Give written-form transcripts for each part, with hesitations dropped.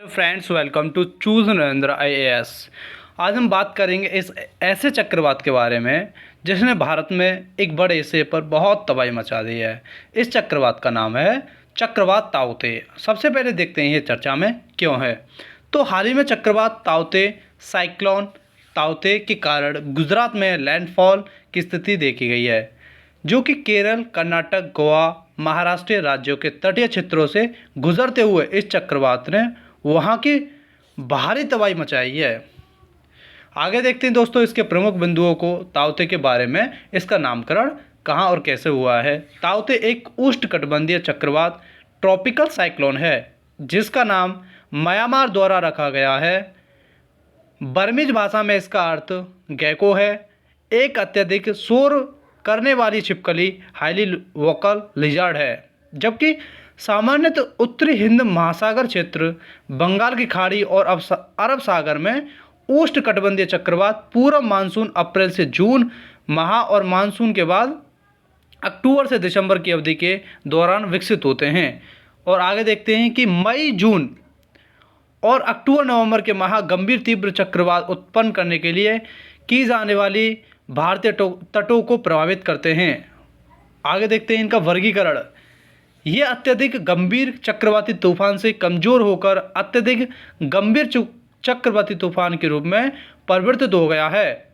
Friends, welcome to choose Narendra IAS. आज हम बात करेंगे इस ऐसे चक्रवात के बारे में जिसने भारत में एक बड़े हिस्से पर बहुत तबाही मचा दी है। इस चक्रवात का नाम है चक्रवात ताउते। सबसे पहले देखते हैं ये चर्चा में क्यों है। तो हाल ही में चक्रवात ताउते साइक्लोन ताउते के कारण गुजरात में लैंडफॉल की स्थिति देखी गई है, जो कि केरल, कर्नाटक, गोवा, महाराष्ट्र राज्यों के तटीय क्षेत्रों से गुजरते हुए इस चक्रवात ने वहाँ की भारी तबाही मचाई है। आगे देखते हैं दोस्तों इसके प्रमुख बिंदुओं को, ताउते के बारे में। इसका नामकरण कहाँ और कैसे हुआ है। ताउते एक उष्णकटिबंधीय चक्रवात ट्रॉपिकल साइक्लोन है जिसका नाम म्यांमार द्वारा रखा गया है। बर्मीज भाषा में इसका अर्थ गैको है। एक अत्यधिक शोर करने वाली छिपकली हाईली वोकल लिजर्ड है, जबकि सामान्यतः उत्तरी हिंद महासागर क्षेत्र, बंगाल की खाड़ी और अरब सागर में उष्णकटिबंधीय चक्रवात पूर्व मानसून अप्रैल से जून माह और मानसून के बाद अक्टूबर से दिसंबर की अवधि के दौरान विकसित होते हैं। और आगे देखते हैं कि मई, जून और अक्टूबर नवंबर के माह गंभीर तीव्र चक्रवात उत्पन्न करने के लिए की जाने वाली भारतीय तटों को प्रभावित करते हैं। आगे देखते हैं इनका वर्गीकरण। ये अत्यधिक गंभीर चक्रवाती तूफान से कमज़ोर होकर अत्यधिक गंभीर चक्रवाती तूफान के रूप में परिवर्तित हो गया है।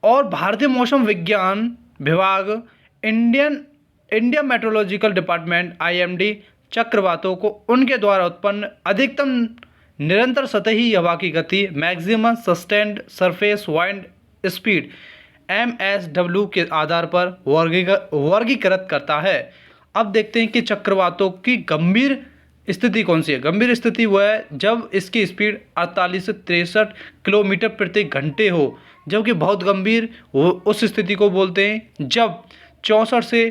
और भारतीय मौसम विज्ञान विभाग, इंडिया मेट्रोलॉजिकल डिपार्टमेंट IMD चक्रवातों को उनके द्वारा उत्पन्न अधिकतम निरंतर सतही हवा की गति maximum sustained surface wind speed MSW के आधार पर वर्गीकृत करता है। अब देखते हैं कि चक्रवातों की गंभीर स्थिति कौन सी है। गंभीर स्थिति वह है जब इसकी स्पीड 48 से 63 किलोमीटर प्रति घंटे हो, जबकि बहुत गंभीर उस स्थिति को बोलते हैं जब 64 से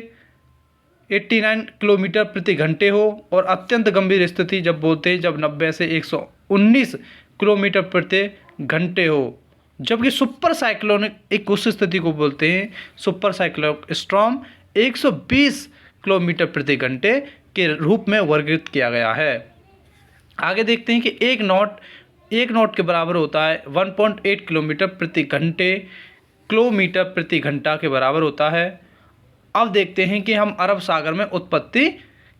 89 किलोमीटर प्रति घंटे हो, और अत्यंत गंभीर स्थिति जब बोलते हैं जब 90 से 119 किलोमीटर प्रति घंटे हो, जबकि सुपर साइक्लोनिक एक उस स्थिति को बोलते हैं सुपर साइक्लोनिक स्टॉर्म 120 किलोमीटर प्रति घंटे के रूप में वर्गीकृत किया गया है। आगे देखते हैं कि एक नॉट के बराबर होता है 1.8 किलोमीटर प्रति घंटे, किलोमीटर प्रति घंटा के बराबर होता है। अब देखते हैं कि हम अरब सागर में उत्पत्ति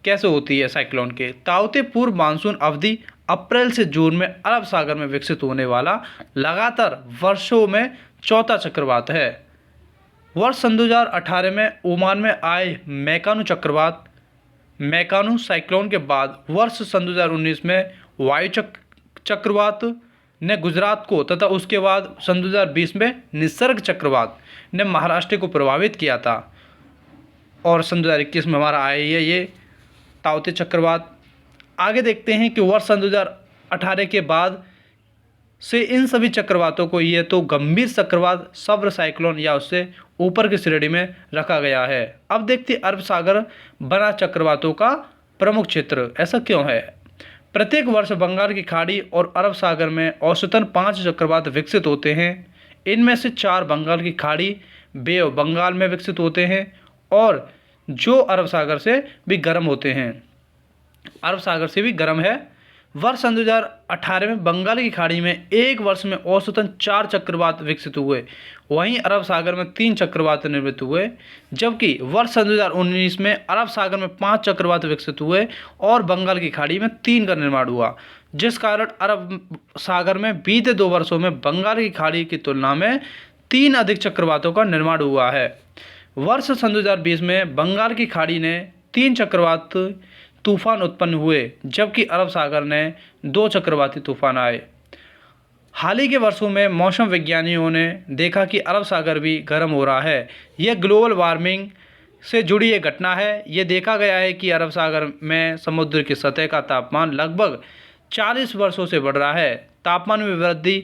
कैसे होती है साइक्लोन के। ताउते पूर्व मानसून अवधि अप्रैल से जून में अरब सागर में विकसित होने वाला लगातार वर्षों में चौथा चक्रवात है। वर्ष सन 2018 में ओमान में आए मैकानू साइक्लोन के बाद वर्ष सन 2019 में वायु चक्रवात ने गुजरात को, तथा उसके बाद सन 2020 में निसर्ग चक्रवात ने महाराष्ट्र को प्रभावित किया था। और सन 2021 में हमारा आया ये ताउते चक्रवात। आगे देखते हैं कि वर्ष सन 2018 के बाद से इन सभी चक्रवातों को ये तो गंभीर चक्रवात सब्र साइक्लोन या उससे ऊपर की श्रेणी में रखा गया है। अब देखते हैं अरब सागर बना चक्रवातों का प्रमुख क्षेत्र। ऐसा क्यों है। प्रत्येक वर्ष बंगाल की खाड़ी और अरब सागर में औसतन 5 चक्रवात विकसित होते हैं। इनमें से 4 बंगाल की खाड़ी बे ऑफ बंगाल में विकसित होते हैं और जो अरब सागर से भी गर्म होते हैं। अरब सागर से भी गर्म है। वर्ष सन 2018 में बंगाल की खाड़ी में एक वर्ष में औसतन 4 चक्रवात विकसित हुए, वहीं अरब सागर में 3 चक्रवात निर्मित हुए, जबकि वर्ष सन 2019 में अरब सागर में 5 चक्रवात विकसित हुए और बंगाल की खाड़ी में 3 का निर्माण हुआ, जिस कारण अरब सागर में बीते 2 वर्षों में बंगाल की खाड़ी की तुलना में 3 अधिक चक्रवातों का निर्माण हुआ है। वर्ष सन 2020 में बंगाल की खाड़ी ने 3 चक्रवात तूफान उत्पन्न हुए, जबकि अरब सागर ने 2 चक्रवाती तूफान आए। हाल ही के वर्षों में मौसम विज्ञानियों ने देखा कि अरब सागर भी गर्म हो रहा है। यह ग्लोबल वार्मिंग से जुड़ी एक घटना है। ये देखा गया है कि अरब सागर में समुद्र की सतह का तापमान लगभग 40 वर्षों से बढ़ रहा है। तापमान में वृद्धि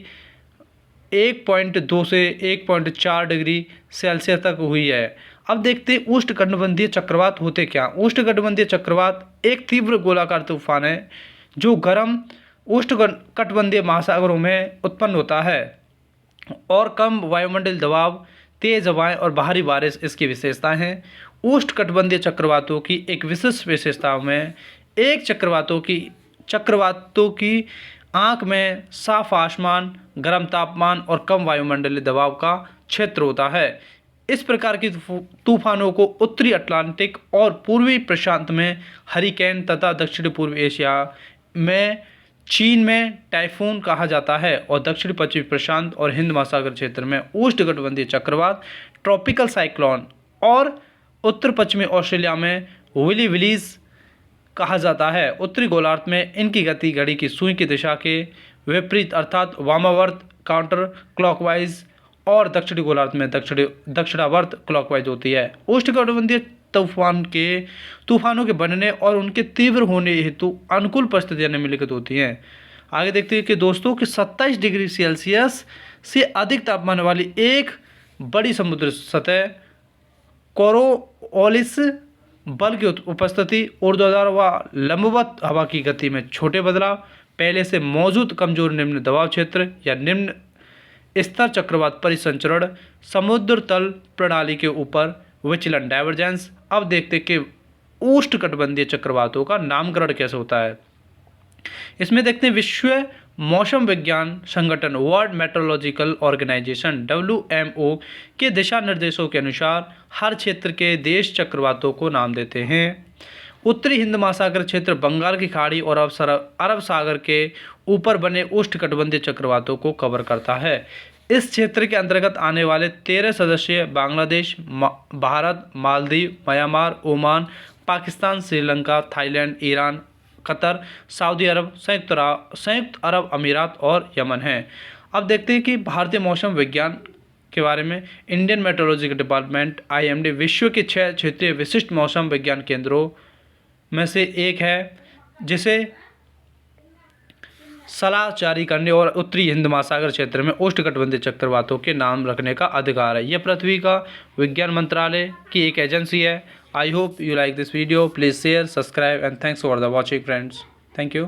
1.2 से 1.4 डिग्री सेल्सियस तक हुई है। अब देखते हैं उष्णकटिबंधीय चक्रवात होते क्या। उष्णकटिबंधीय चक्रवात एक तीव्र गोलाकार तूफान है जो गर्म उष्णकटिबंधीय महासागरों में उत्पन्न होता है और कम वायुमंडलीय दबाव, तेज हवाएं और भारी बारिश इसकी विशेषताएं हैं। उष्णकटिबंधीय चक्रवातों की एक विशिष्ट विशेषताओं में एक चक्रवातों की आंख में साफ आसमान, गर्म तापमान और कम वायुमंडलीय दबाव का क्षेत्र होता है। इस प्रकार की तूफानों को उत्तरी अटलांटिक और पूर्वी प्रशांत में हरिकेन तथा दक्षिणी पूर्व एशिया में चीन में टाइफून कहा जाता है और दक्षिण पश्चिमी प्रशांत और हिंद महासागर क्षेत्र में उष्णकटिबंधीय चक्रवात, ट्रॉपिकल साइक्लोन और उत्तर पश्चिमी ऑस्ट्रेलिया में विली विलीज कहा जाता है। उत्तरी गोलार्ध में इनकी गति घड़ी की सुई की दिशा के विपरीत अर्थात वामावर्त काउंटर क्लॉकवाइज और दक्षिणी गोलार्ध में दक्षिणावर्त क्लॉकवाइज होती है। उष्णकटिबंधीय तूफानों के बनने और उनके तीव्र होने हेतु अनुकूल परिस्थितियां निम्नलिखित होती हैं। आगे देखते हैं कि दोस्तों कि 27 डिग्री सेल्सियस से अधिक तापमान वाली एक बड़ी समुद्र सतह कोरोलिस बल की उपस्थिति, ऊर्ध्वाधर व लंबवत हवा की गति में छोटे बदलाव, पहले से मौजूद कमजोर निम्न दबाव क्षेत्र या निम्न स्तर चक्रवात परिसंचरण, समुद्र तल प्रणाली के ऊपर विचलन डाइवर्जेंस। अब देखते हैं कि उष्णकटिबंधीय चक्रवातों का नामकरण कैसे होता है। इसमें देखते हैं विश्व मौसम विज्ञान संगठन वर्ल्ड मेट्रोलॉजिकल ऑर्गेनाइजेशन WMO के दिशा निर्देशों के अनुसार हर क्षेत्र के देश चक्रवातों को नाम देते हैं। उत्तरी हिंद महासागर क्षेत्र बंगाल की खाड़ी और अरब सागर के ऊपर बने उष्णकटिबंधीय चक्रवातों को कवर करता है। इस क्षेत्र के अंतर्गत आने वाले 13 सदस्य Bangladesh, Bharat, Maldives, Myanmar, Oman, Pakistan, Sri Lanka, Thailand, Iran, Qatar, सऊदी अरब, संयुक्त अरब अमीरात और यमन हैं। अब देखते हैं कि भारतीय मौसम विज्ञान के बारे में। इंडियन मेट्रोलॉजिकल डिपार्टमेंट IMD विश्व के 6 क्षेत्रीय विशिष्ट मौसम विज्ञान केंद्रों में से एक है, जिसे सलाह जारी करने और उत्तरी हिंद महासागर क्षेत्र में उष्णकटिबंधीय चक्रवातों के नाम रखने का अधिकार है। यह पृथ्वी का विज्ञान मंत्रालय की एक एजेंसी है। I hope you like this video. Please share, subscribe and thanks for the watching friends. Thank you.